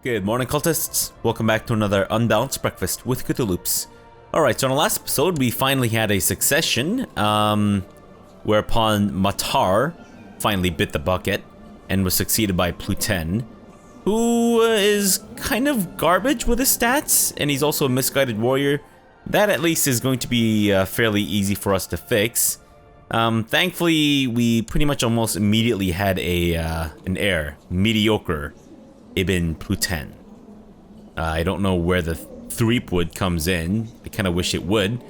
Good morning, cultists. Welcome back to another Unbalanced Breakfast with CthuLoops. Alright, so in the last episode, we finally had a succession, whereupon Matar finally bit the bucket and was succeeded by Pluten, who is kind of garbage with his stats, and he's also a misguided warrior. That at least is going to be fairly easy for us to fix. Thankfully, we pretty much almost immediately had an heir, mediocre Ibn Pluten. I don't know where the Threepwood comes in. I kind of wish it would.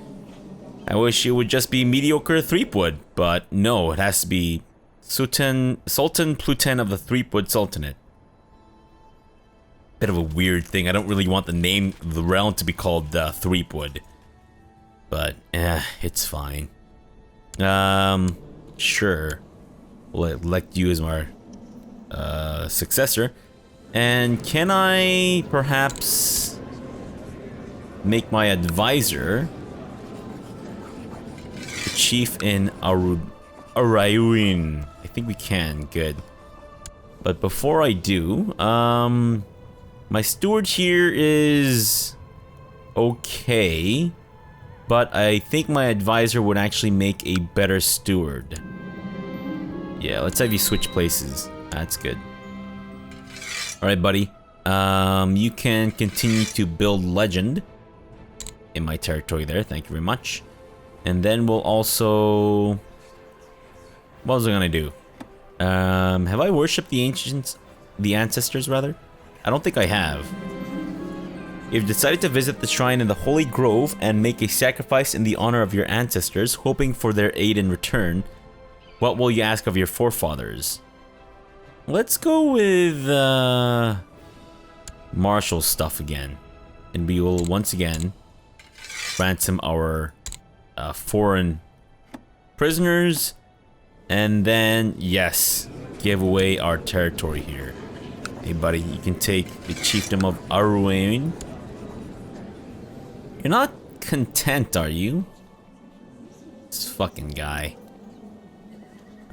I wish it would just be mediocre Threepwood, but no, it has to be Sultan Pluten of the Threepwood Sultanate. Bit of a weird thing. I don't really want the name of the realm to be called Threepwood, but it's fine. Sure. We'll elect you as our successor. And can I perhaps make my advisor the chief in Arayuin? I think we can. Good. But before I do, my steward here is okay, but I think my advisor would actually make a better steward. Yeah, let's have you switch places. That's good. Alright, buddy. You can continue to build legend in my territory there. Thank you very much. And then we'll also... What was I gonna do? Have I worshipped the ancestors, rather? I don't think I have. You've decided to visit the shrine in the Holy Grove and make a sacrifice in the honor of your ancestors, hoping for their aid in return. What will you ask of your forefathers? Let's go with martial stuff again, and we will once again ransom our foreign prisoners, and then yes, give away our territory here. Hey buddy, you can take the chiefdom of Arwain. You're not content, are you? This fucking guy.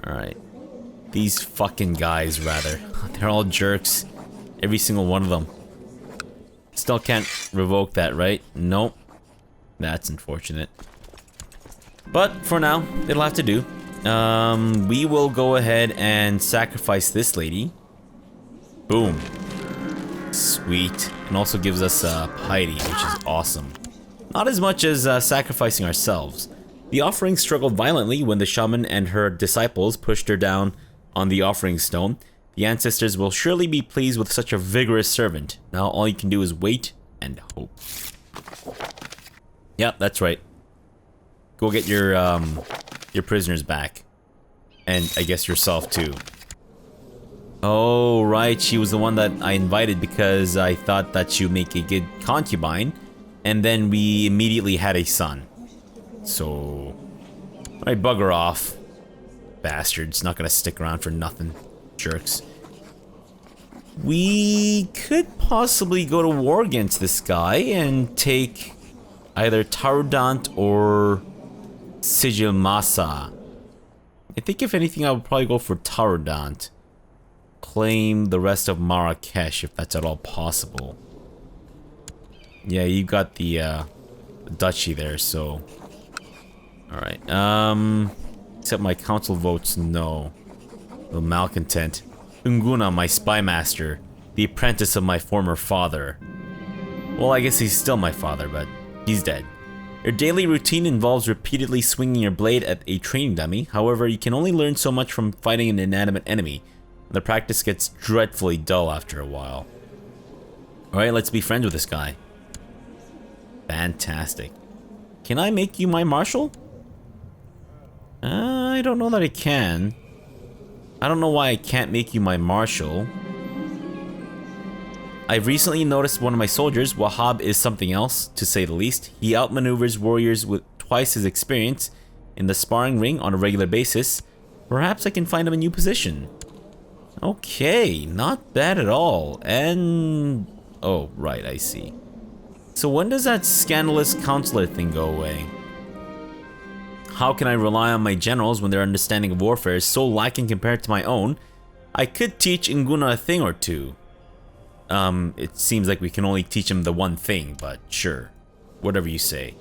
Alright. These fucking guys, rather. They're all jerks. Every single one of them. Still can't revoke that, right? Nope. That's unfortunate. But for now, it'll have to do. We will go ahead and sacrifice this lady. Boom. Sweet. And also gives us piety, which is awesome. Not as much as sacrificing ourselves. The offering struggled violently when the shaman and her disciples pushed her down on the offering stone. The ancestors will surely be pleased with such a vigorous servant. Now all you can do is wait and hope. Yep, that's right. Go get your prisoners back. And I guess yourself too. Oh, right, she was the one that I invited because I thought that she would make a good concubine. And then we immediately had a son. So, I bugger off. Bastards, not gonna stick around for nothing. Jerks. We could possibly go to war against this guy and take either Tarudant or Sigilmasa. I think if anything I would probably go for Tarudant. Claim the rest of Marrakesh if that's at all possible. Yeah, you got the duchy there, so... Alright, except my council votes no. The malcontent. Unguna, my spy master. The apprentice of my former father. Well, I guess he's still my father, but he's dead. Your daily routine involves repeatedly swinging your blade at a training dummy. However, you can only learn so much from fighting an inanimate enemy. The practice gets dreadfully dull after a while. Alright, let's be friends with this guy. Fantastic. Can I make you my marshal? I don't know that I can. I don't know why I can't make you my marshal. I've recently noticed one of my soldiers, Wahab, is something else, to say the least. He outmaneuvers warriors with twice his experience in the sparring ring on a regular basis. Perhaps I can find him a new position. Okay, not bad at all. And... oh, right, I see. So when does that scandalous counselor thing go away? How can I rely on my generals when their understanding of warfare is so lacking compared to my own? I could teach Nguna a thing or two. it seems like we can only teach him the one thing, but sure. Whatever you say.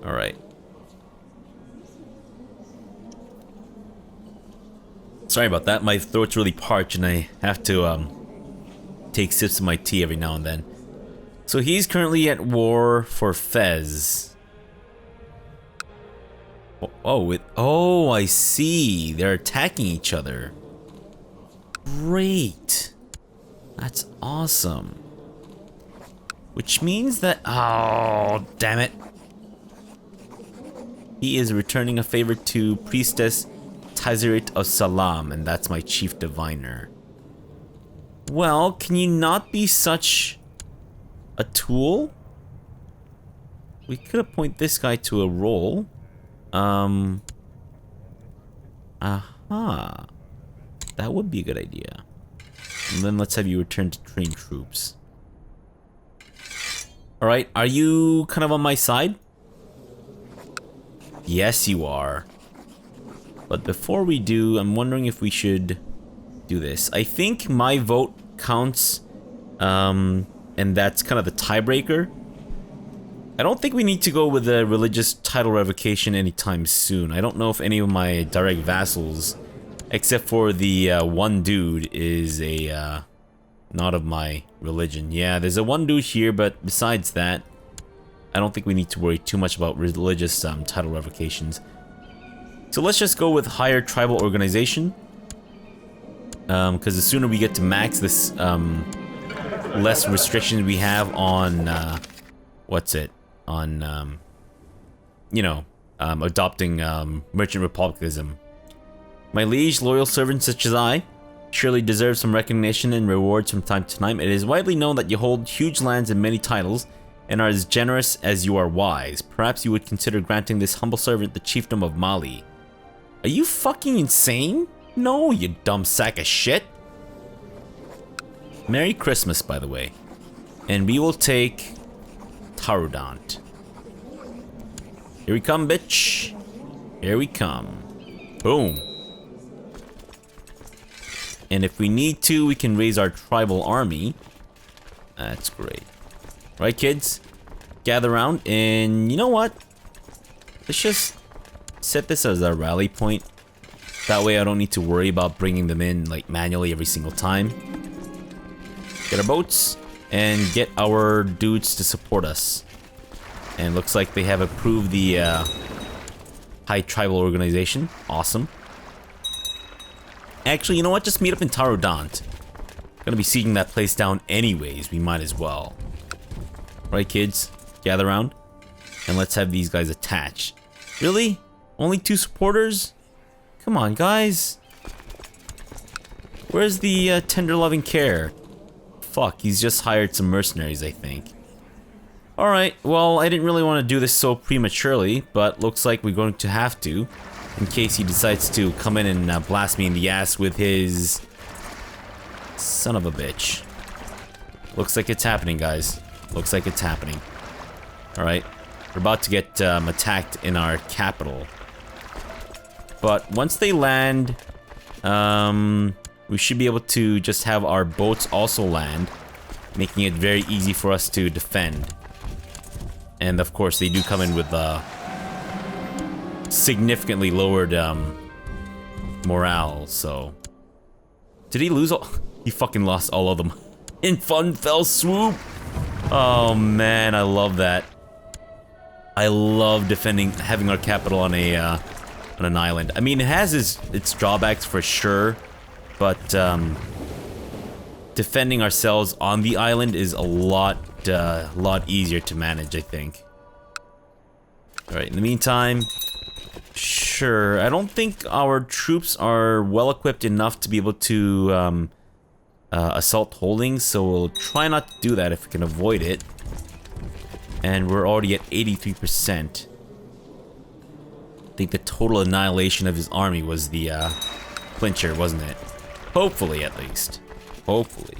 Alright. Sorry about that, my throat's really parched and I have to take sips of my tea every now and then. So he's currently at war for Fez. Oh, I see. They're attacking each other. Great. That's awesome. Which means that... Oh, damn it. He is returning a favor to Priestess Tazirit of Salam, and that's my chief diviner. Well, can you not be such a tool? We could appoint this guy to a role. Aha. That would be a good idea. And then let's have you return to train troops. Alright, are you kind of on my side? Yes, you are. But before we do, I'm wondering if we should do this. I think my vote counts, and that's kind of the tiebreaker. I don't think we need to go with a religious title revocation anytime soon. I don't know if any of my direct vassals, except for the one dude, is a not of my religion. Yeah, there's a one dude here, but besides that, I don't think we need to worry too much about religious title revocations. So let's just go with higher tribal organization. Because the sooner we get to max this, less restrictions we have on, adopting, merchant republicanism. My liege, loyal servants such as I, surely deserve some recognition and rewards from time to time. It is widely known that you hold huge lands and many titles, and are as generous as you are wise. Perhaps you would consider granting this humble servant the chiefdom of Mali. Are you fucking insane? No, you dumb sack of shit. Merry Christmas, by the way. And we will take Tarudant. Here we come, bitch. Here we come. Boom. And if we need to, we can raise our tribal army. That's great. Right, kids? Gather around, and you know what? Let's just set this as our rally point. That way I don't need to worry about bringing them in, like, manually every single time. Get our boats, and get our dudes to support us. And looks like they have approved the high tribal organization. Awesome. Actually, you know what? Just meet up in Tarudant. Gonna be sieging that place down anyways. We might as well. Right, kids? Gather around. And let's have these guys attached. Really? Only 2 supporters? Come on, guys. Where's the tender loving care? Fuck, he's just hired some mercenaries, I think. Alright, well, I didn't really want to do this so prematurely, but looks like we're going to have to, in case he decides to come in and blast me in the ass with his... son of a bitch. Looks like it's happening, guys. Looks like it's happening. Alright, we're about to get attacked in our capital. But once they land, we should be able to just have our boats also land, making it very easy for us to defend. And of course, they do come in with significantly lowered morale, so... Did he lose all... He fucking lost all of them. In one fell swoop! Oh man, I love that. I love defending, having our capital on a, on an island. I mean, it has its drawbacks for sure, but, defending ourselves on the island is a lot easier to manage, I think. Alright, in the meantime, sure, I don't think our troops are well equipped enough to be able to, assault holdings, so we'll try not to do that if we can avoid it. And we're already at 83%. I think the total annihilation of his army was the, clincher, wasn't it? Hopefully, at least. Hopefully.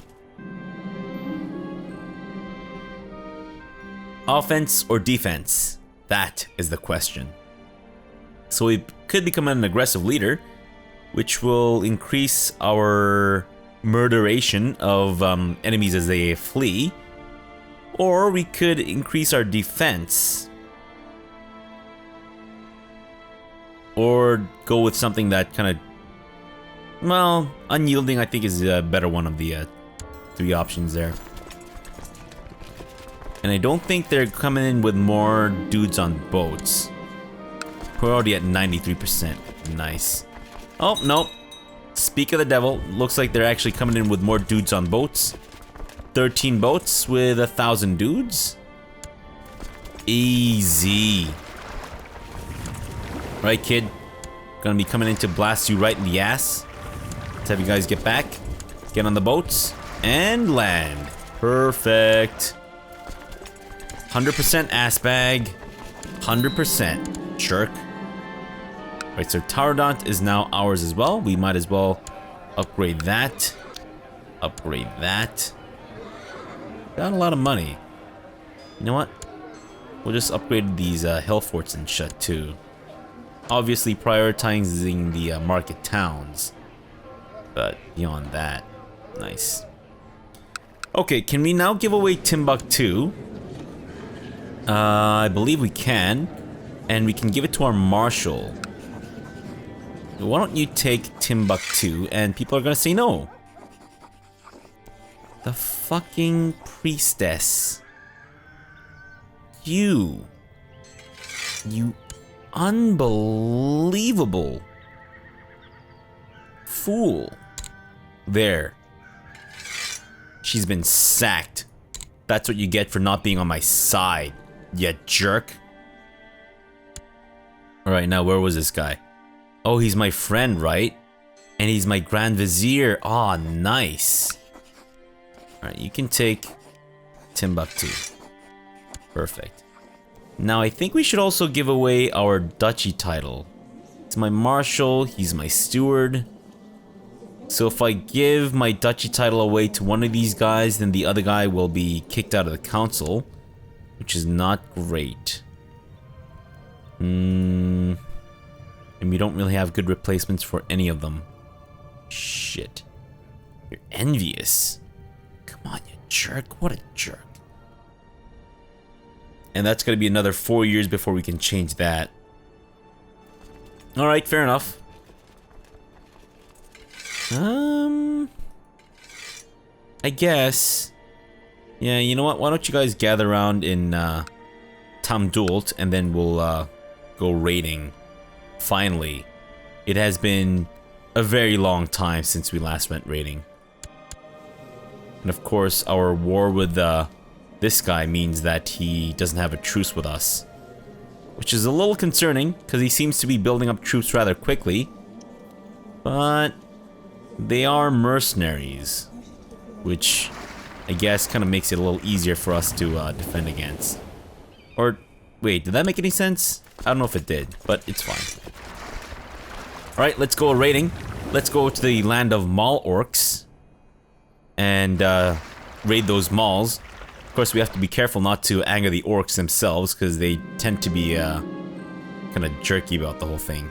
Offense or defense? That is the question. So we could become an aggressive leader, which will increase our murderation of enemies as they flee. Or we could increase our defense. Or go with something that kind of... Well, unyielding I think is a better one of the 3 options there. And I don't think they're coming in with more dudes on boats. We're already at 93%. Nice. Oh, no. Speak of the devil. Looks like they're actually coming in with more dudes on boats. 13 boats with 1,000 dudes. Easy. Right, kid? Gonna be coming in to blast you right in the ass. Let's have you guys get back. Get on the boats. And land. Perfect. 100% ass bag. 100%. Jerk. Right, so Taurodont is now ours as well. We might as well upgrade that. Upgrade that. Got a lot of money. You know what? We'll just upgrade these hill forts and shit too. Obviously prioritizing the market towns. But beyond that, nice. Okay, can we now give away Timbuktu? I believe we can. And we can give it to our marshal. Why don't you take Timbuktu? And people are gonna say no. The fucking priestess. You unbelievable fool. There. She's been sacked. That's what you get for not being on my side, you jerk. Alright, now where was this guy? Oh, he's my friend, right? And he's my Grand Vizier. Aw, nice. Alright, you can take Timbuktu. Perfect. Now, I think we should also give away our duchy title. It's my marshal, he's my steward. So if I give my duchy title away to one of these guys, then the other guy will be kicked out of the council, which is not great. And we don't really have good replacements for any of them. Shit. You're envious. Come on, you jerk. What a jerk. And that's gonna be another 4 years before we can change that. Alright, fair enough. I guess. Yeah, you know what? Why don't you guys gather around in Tamdult and then we'll go raiding. Finally. It has been a very long time since we last went raiding. And of course, our war with this guy means that he doesn't have a truce with us. Which is a little concerning, because he seems to be building up troops rather quickly. But they are mercenaries. Which I guess kind of makes it a little easier for us to defend against. Or, wait, did that make any sense? I don't know if it did, but it's fine. Alright, let's go raiding. Let's go to the land of Mall Orcs. And raid those malls. Of course, we have to be careful not to anger the orcs themselves, because they tend to be kind of jerky about the whole thing.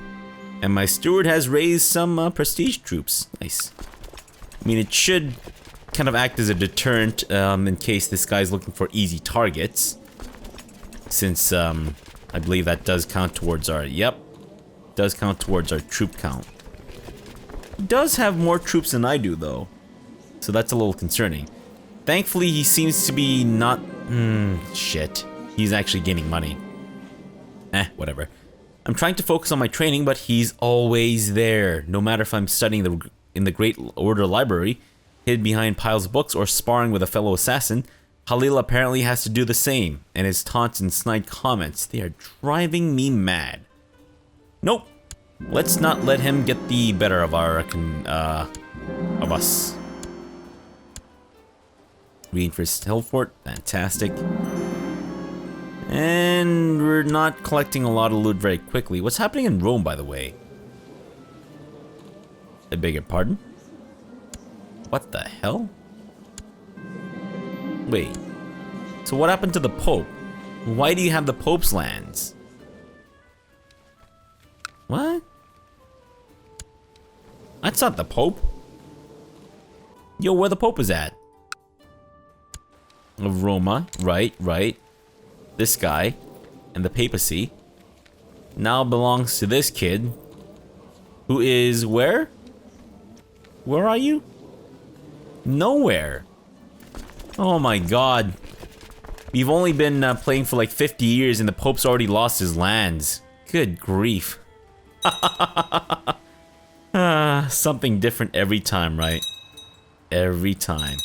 And my steward has raised some prestige troops. Nice. I mean, it should kind of act as a deterrent in case this guy's looking for easy targets. Since I believe that does count towards our... Yep. Does count towards our troop count. He does have more troops than I do, though. So that's a little concerning. Thankfully, he seems to be not... shit. He's actually gaining money. Whatever. I'm trying to focus on my training, but he's always there. No matter if I'm studying in the Great Order Library, hid behind piles of books, or sparring with a fellow assassin, Halil apparently has to do the same. And his taunts and snide comments, they are driving me mad. Nope. Let's not let him get the better of our... of us. Reinforced hill fort, fantastic. And we're not collecting a lot of loot very quickly. What's happening in Rome, by the way? I beg your pardon? What the hell? Wait. So what happened to the Pope? Why do you have the Pope's lands? What? That's not the Pope. Yo, where the Pope is at? Of Roma, right. This guy and the papacy now belongs to this kid, who is where? Where are you? Nowhere. Oh my god. We've only been playing for like 50 years and the Pope's already lost his lands. Good grief. Something different every time, right? Every time.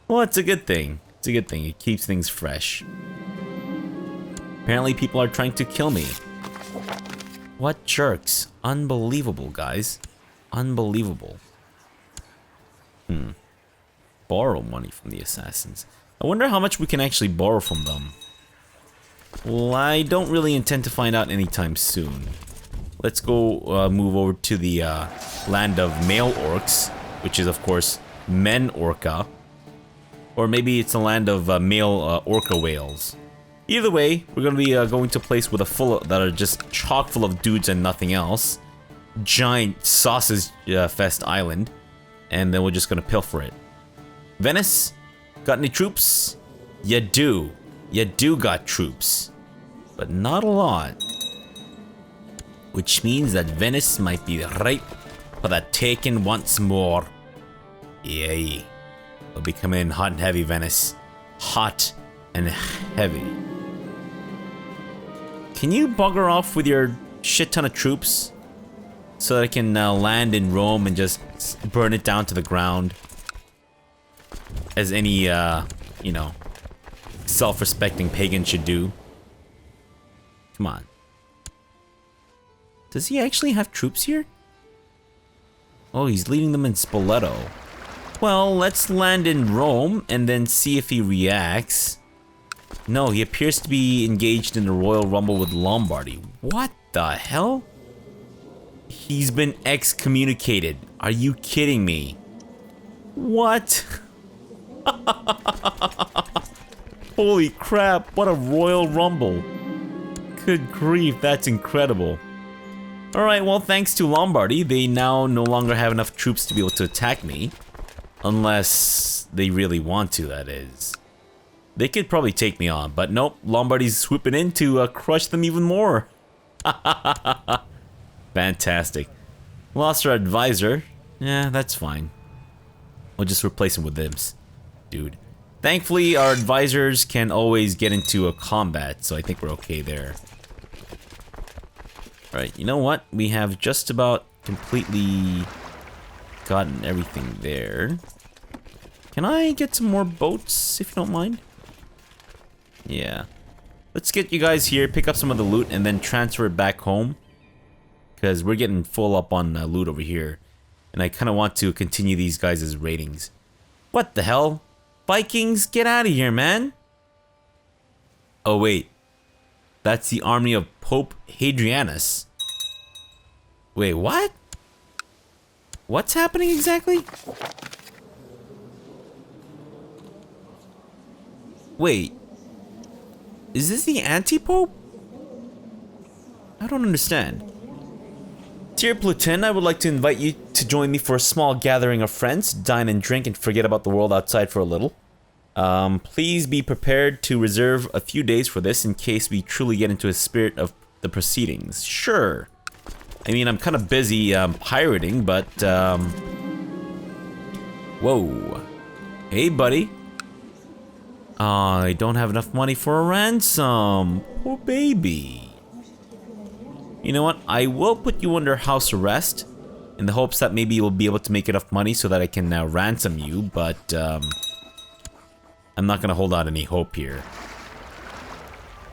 Well, it's a good thing. It's a good thing. It keeps things fresh. Apparently people are trying to kill me. What jerks. Unbelievable, guys. Unbelievable. Borrow money from the assassins. I wonder how much we can actually borrow from them. Well, I don't really intend to find out anytime soon. Let's go move over to the land of male orcs, which is of course men orca. Or maybe it's the land of male orca whales. Either way, we're gonna be going to a place with that are just chock full of dudes and nothing else. Giant sausage fest island, and then we're just gonna pilfer it. Venice, got any troops? You do got troops, but not a lot. Which means that Venice might be ripe for the taking once more. Yay. We'll be coming in hot and heavy, Venice. Hot and heavy. Can you bugger off with your shit ton of troops? So that I can land in Rome and just burn it down to the ground. As any, you know, self-respecting pagan should do. Come on. Does he actually have troops here? Oh, he's leading them in Spoleto. Well, let's land in Rome and then see if he reacts. No, he appears to be engaged in the Royal Rumble with Lombardy. What the hell? He's been excommunicated. Are you kidding me? What? Holy crap, what a Royal Rumble. Good grief, that's incredible. Alright, well, thanks to Lombardy, they now no longer have enough troops to be able to attack me. Unless they really want to, that is. They could probably take me on, but nope, Lombardy's swooping in to crush them even more. Fantastic. Lost our advisor. Yeah, that's fine. We'll just replace him with this dude. Thankfully, our advisors can always get into a combat, so I think we're okay there. Alright, you know what? We have just about completely gotten everything there. Can I get some more boats, if you don't mind? Yeah. Let's get you guys here, pick up some of the loot, and then transfer it back home. Because we're getting full up on loot over here. And I kind of want to continue these guys' ratings. What the hell? Vikings, get out of here, man! Oh, wait. That's the army of Pope Hadrianus. Wait, what? What's happening exactly? Wait. Is this the anti-pope? I don't understand. Dear Pluton, I would like to invite you to join me for a small gathering of friends, dine and drink and forget about the world outside for a little. Please be prepared to reserve a few days for this in case we truly get into a spirit of the proceedings. Sure. I mean, I'm kind of busy pirating, but whoa. Hey, buddy. I don't have enough money for a ransom. Poor baby. You know what? I will put you under house arrest in the hopes that maybe you'll be able to make enough money so that I can ransom you, but I'm not gonna hold out any hope here.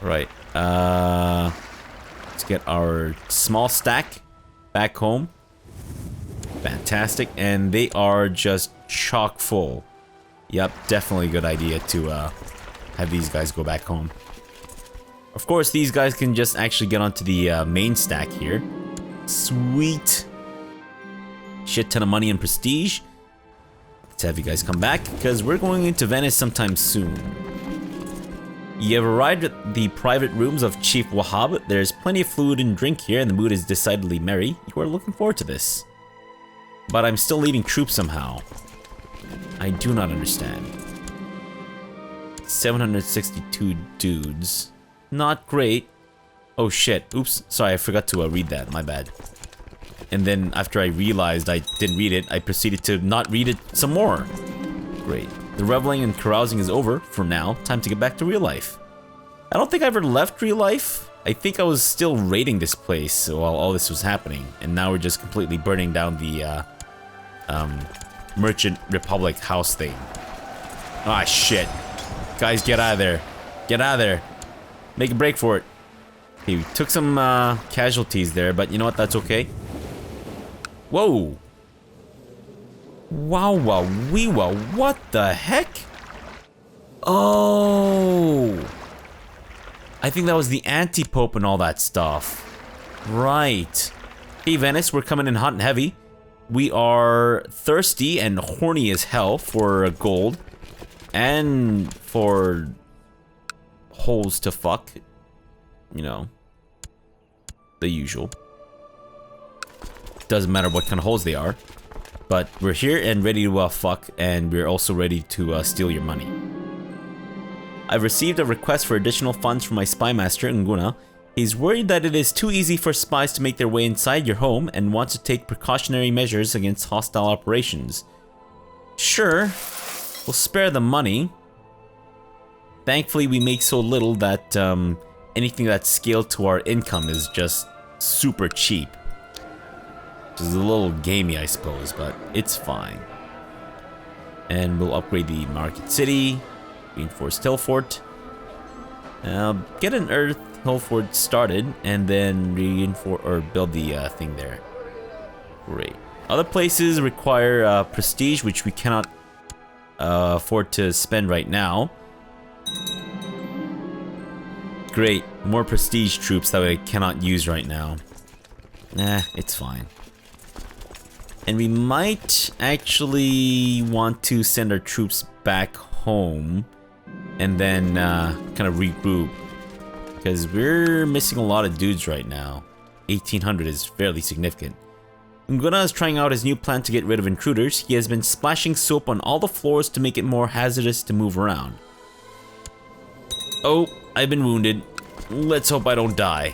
Right. Let's get our small stack back home. Fantastic. And they are just chock full. Yep, definitely a good idea to have these guys go back home. Of course, these guys can just actually get onto the main stack here. Sweet. Shit ton of money and prestige. Let's have you guys come back, because we're going into Venice sometime soon. You have arrived at the private rooms of Chief Wahab. There's plenty of food and drink here, and the mood is decidedly merry. You are looking forward to this. But I'm still leading troops somehow. I do not understand. 762 dudes. Not great. Oh shit. Oops. Sorry, I forgot to read that. My bad. And then after I realized I didn't read it, I proceeded to not read it some more. Great. The reveling and carousing is over for now. Time to get back to real life. I don't think I ever left real life. I think I was still raiding this place while all this was happening. And now we're just completely burning down the Merchant Republic house thing. Ah, shit. Guys, get out of there. Get out of there. Make a break for it. Okay, we took some casualties there, but you know what? That's okay. Whoa. Wow, wow, wee, wow. What the heck? Oh. I think that was the anti-pope and all that stuff. Right. Hey, Venice, we're coming in hot and heavy. We are thirsty and horny as hell for gold. And for holes to fuck. You know. The usual. Doesn't matter what kind of holes they are. But we're here and ready to fuck. And we're also ready to steal your money. I've received a request for additional funds from my spy master, Nguna. He's worried that it is too easy for spies to make their way inside your home and wants to take precautionary measures against hostile operations. Sure, we'll spare the money. Thankfully, we make so little that anything that's scaled to our income is just super cheap. Which is a little gamey, I suppose, but it's fine. And we'll upgrade the Market City. Reinforce Hillfort. Get an Earth Hillfort started, and then reinforce or build the thing there. Great. Other places require prestige, which we cannot afford to spend right now. Great, more prestige troops that I cannot use right now. Nah, it's fine. And we might actually want to send our troops back home. And then kind of regroup. Because we're missing a lot of dudes right now. 1,800 is fairly significant. Nguna is trying out his new plan to get rid of intruders. He has been splashing soap on all the floors to make it more hazardous to move around. Oh, I've been wounded. Let's hope I don't die.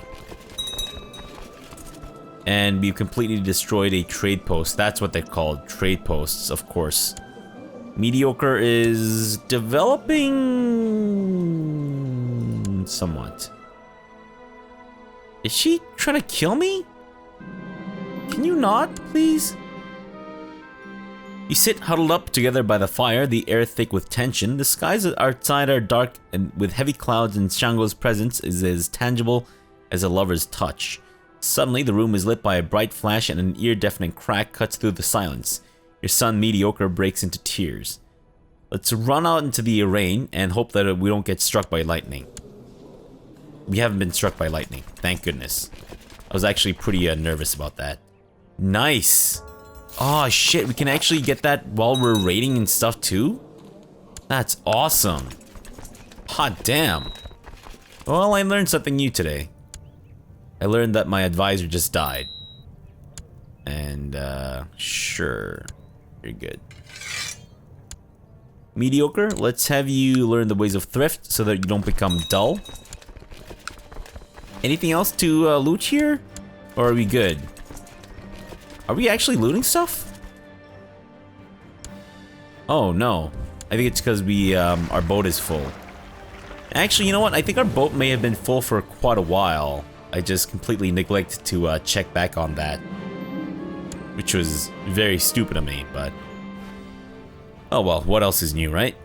And we've completely destroyed a trade post. That's what they're called. Trade posts, of course. Mediocre is developing somewhat. Is she trying to kill me? Can you not, please? You sit huddled up together by the fire, the air thick with tension. The skies outside are dark and with heavy clouds, and Shango's presence is as tangible as a lover's touch. Suddenly, the room is lit by a bright flash and an ear-deafening crack cuts through the silence. Your son, Mediocre, breaks into tears. Let's run out into the rain and hope that we don't get struck by lightning. We haven't been struck by lightning, thank goodness. I was actually pretty nervous about that. Nice! Oh shit, we can actually get that while we're raiding and stuff too? That's awesome. Hot damn. Well, I learned something new today. I learned that my advisor just died. And, sure. You're good. Mediocre, let's have you learn the ways of thrift so that you don't become dull. Anything else to loot here? Or are we good? Are we actually looting stuff? Oh, no. I think it's because we, our boat is full. Actually, you know what? I think our boat may have been full for quite a while. I just completely neglected to check back on that. Which was very stupid of me, but... oh well, what else is new, right?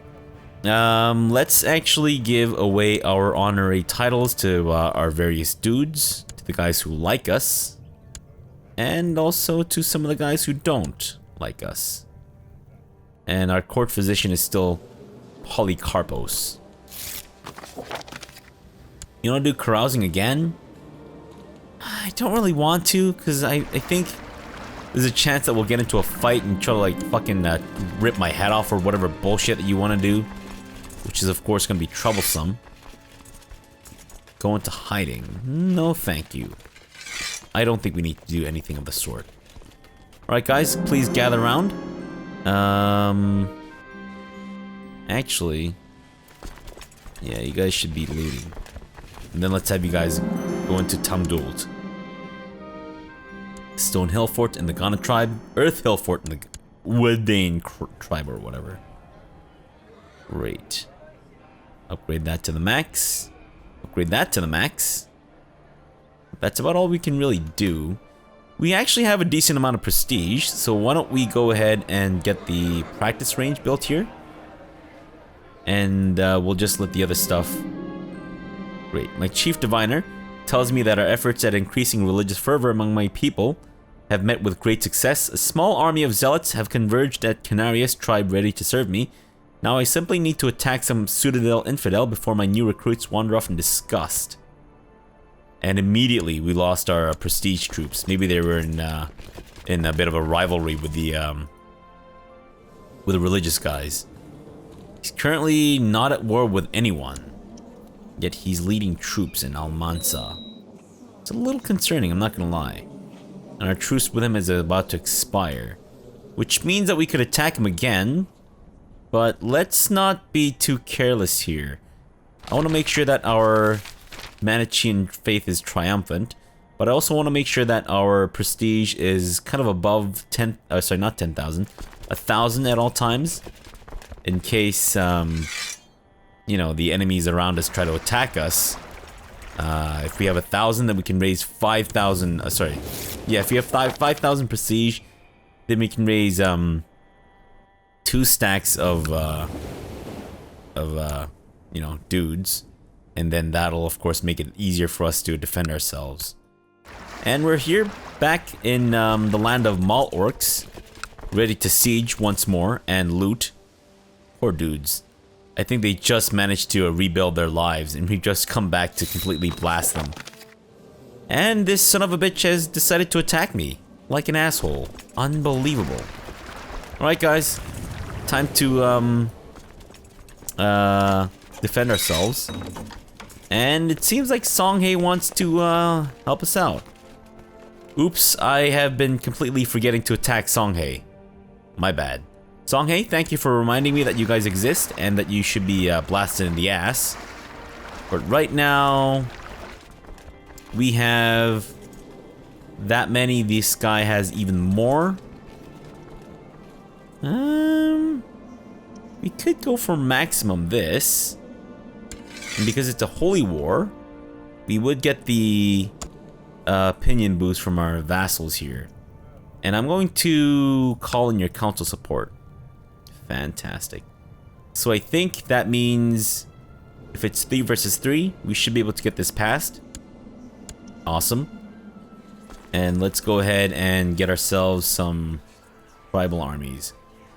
Let's actually give away our honorary titles to our various dudes. To the guys who like us. And also to some of the guys who don't like us. And our court physician is still Polycarpos. You wanna do carousing again? I don't really want to, because I think there's a chance that we'll get into a fight and try to like fucking rip my head off or whatever bullshit that you want to do. Which is of course going to be troublesome. Go into hiding. No thank you. I don't think we need to do anything of the sort. Alright guys, please gather around. Actually, yeah, you guys should be looting. And then let's have you guys go into Tamdult. Stone Hill Fort in the Ghana tribe. Earth Hill Fort in the Woodane tribe or whatever. Great. Upgrade that to the max. Upgrade that to the max. That's about all we can really do. We actually have a decent amount of prestige, so why don't we go ahead and get the practice range built here. And we'll just let the other stuff. Great. My chief diviner tells me that our efforts at increasing religious fervor among my people have met with great success. A small army of zealots have converged at Canarius tribe ready to serve me. Now I simply need to attack some Citadel infidel before my new recruits wander off in disgust. And immediately we lost our prestige troops. Maybe they were in a bit of a rivalry with the religious guys. He's currently not at war with anyone, yet he's leading troops in Almansa. It's a little concerning, I'm not gonna lie. And our truce with him is about to expire, which means that we could attack him again. But let's not be too careless here. I want to make sure that our Manichean faith is triumphant, but I also want to make sure that our prestige is kind of above 10, sorry, not 10,000, 1,000 at all times, in case, you know, the enemies around us try to attack us. If we have 1,000, then we can raise 5,000, sorry, yeah, if we have 5,000 prestige, then we can raise, 2 stacks of you know, dudes. And then that'll, of course, make it easier for us to defend ourselves. And we're here, back in the land of Mal Orcs, ready to siege once more and loot. Poor dudes. I think they just managed to rebuild their lives, and we've just come back to completely blast them. And this son of a bitch has decided to attack me, like an asshole. Unbelievable. Alright, guys. Time to, defend ourselves. And it seems like Songhae wants to help us out. Oops, I have been completely forgetting to attack Songhae. My bad. Songhae, thank you for reminding me that you guys exist and that you should be blasted in the ass. But right now, we have that many. This guy has even more. We could go for maximum this. And because it's a holy war, we would get the opinion boost from our vassals here. And I'm going to call in your council support. Fantastic. So I think that means if it's 3 versus 3, we should be able to get this passed. Awesome. And let's go ahead and get ourselves some tribal armies,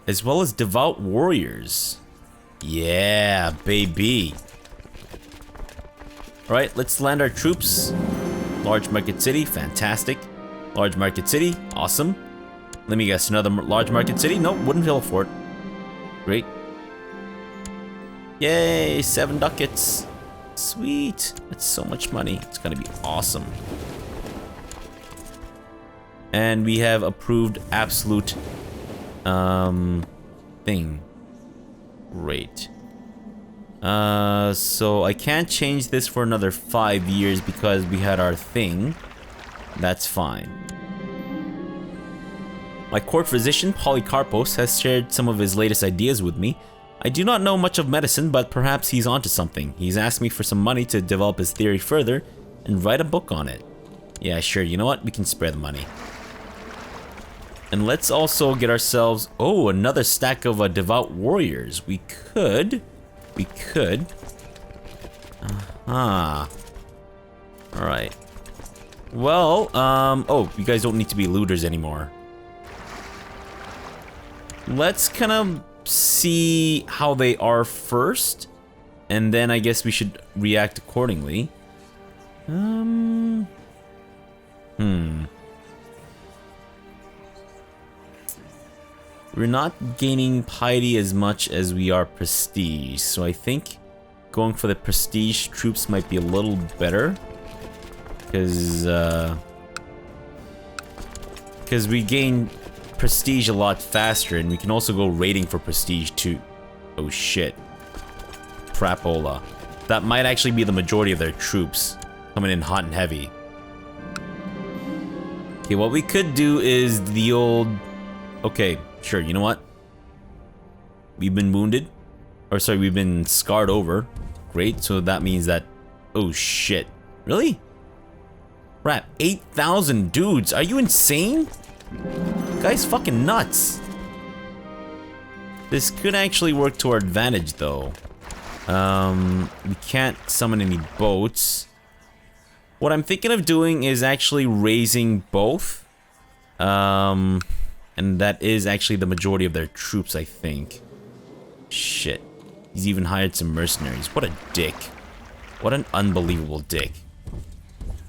as well as devout warriors. Yeah, baby. Alright, let's land our troops. Large Market City, fantastic. Large Market City, awesome. Let me guess, another large market city? Nope, Wooden Hill Fort. Great. Yay, 7 ducats. Sweet. That's so much money. It's gonna be awesome. And we have approved absolute thing. Great. So I can't change this for another 5 years because we had our thing. That's fine. My court physician, Polycarpos, has shared some of his latest ideas with me. I do not know much of medicine, but perhaps he's onto something. He's asked me for some money to develop his theory further and write a book on it. Yeah, sure, you know what? We can spare the money. And let's also get ourselves... Oh, another stack of devout warriors. We could... Alright. Well, oh, you guys don't need to be looters anymore. Let's kind of see how they are first, and then I guess we should react accordingly. We're not gaining piety as much as we are prestige, so I think going for the prestige troops might be a little better, because we gain prestige a lot faster, and we can also go raiding for prestige too. Oh shit. crapola. That might actually be the majority of their troops coming in hot and heavy. Okay, what we could do is the old... Okay, sure, you know what? We've been wounded. Or sorry, we've been scarred over. Great, so that means that... Oh shit. Really? Crap, 8,000 dudes. Are you insane? Guy's fucking nuts. This could actually work to our advantage though. We can't summon any boats. What I'm thinking of doing is actually raising both. And that is actually the majority of their troops, I think. Shit. He's even hired some mercenaries. What a dick. What an unbelievable dick.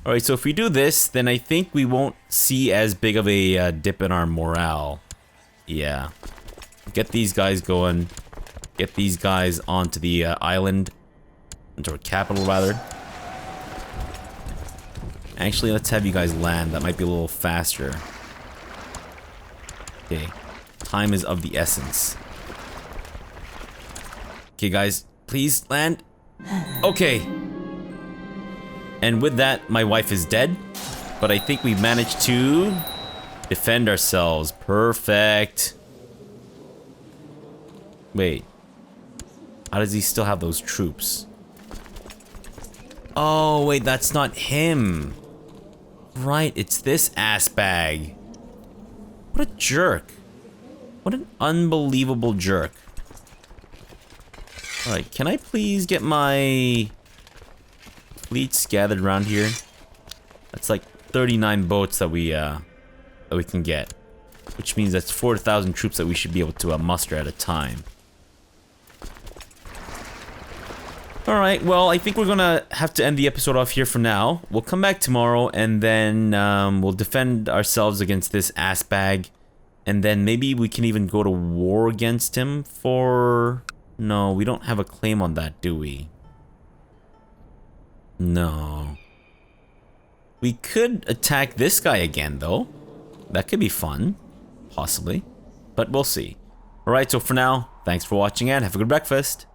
Alright, so if we do this, then I think we won't see as big of a dip in our morale. Yeah. Get these guys going. Get these guys onto the island. Into our capital, rather. Actually, let's have you guys land. That might be a little faster. Okay. Time is of the essence. Okay, guys. Please land. Okay. And with that, my wife is dead. But I think we've managed to defend ourselves. Perfect. Wait. How does he still have those troops? Oh, wait, that's not him. Right, it's this ass bag. What a jerk. What an unbelievable jerk. Alright, can I please get my fleets gathered around here? That's like 39 boats that we can get. Which means that's 4,000 troops that we should be able to muster at a time. Alright, well, I think we're gonna have to end the episode off here for now. We'll come back tomorrow, and then we'll defend ourselves against this ass bag. And then maybe we can even go to war against him for... No, we don't have a claim on that, do we? No. We could attack this guy again, though. That could be fun. Possibly. But we'll see. Alright, so for now, thanks for watching and have a good breakfast.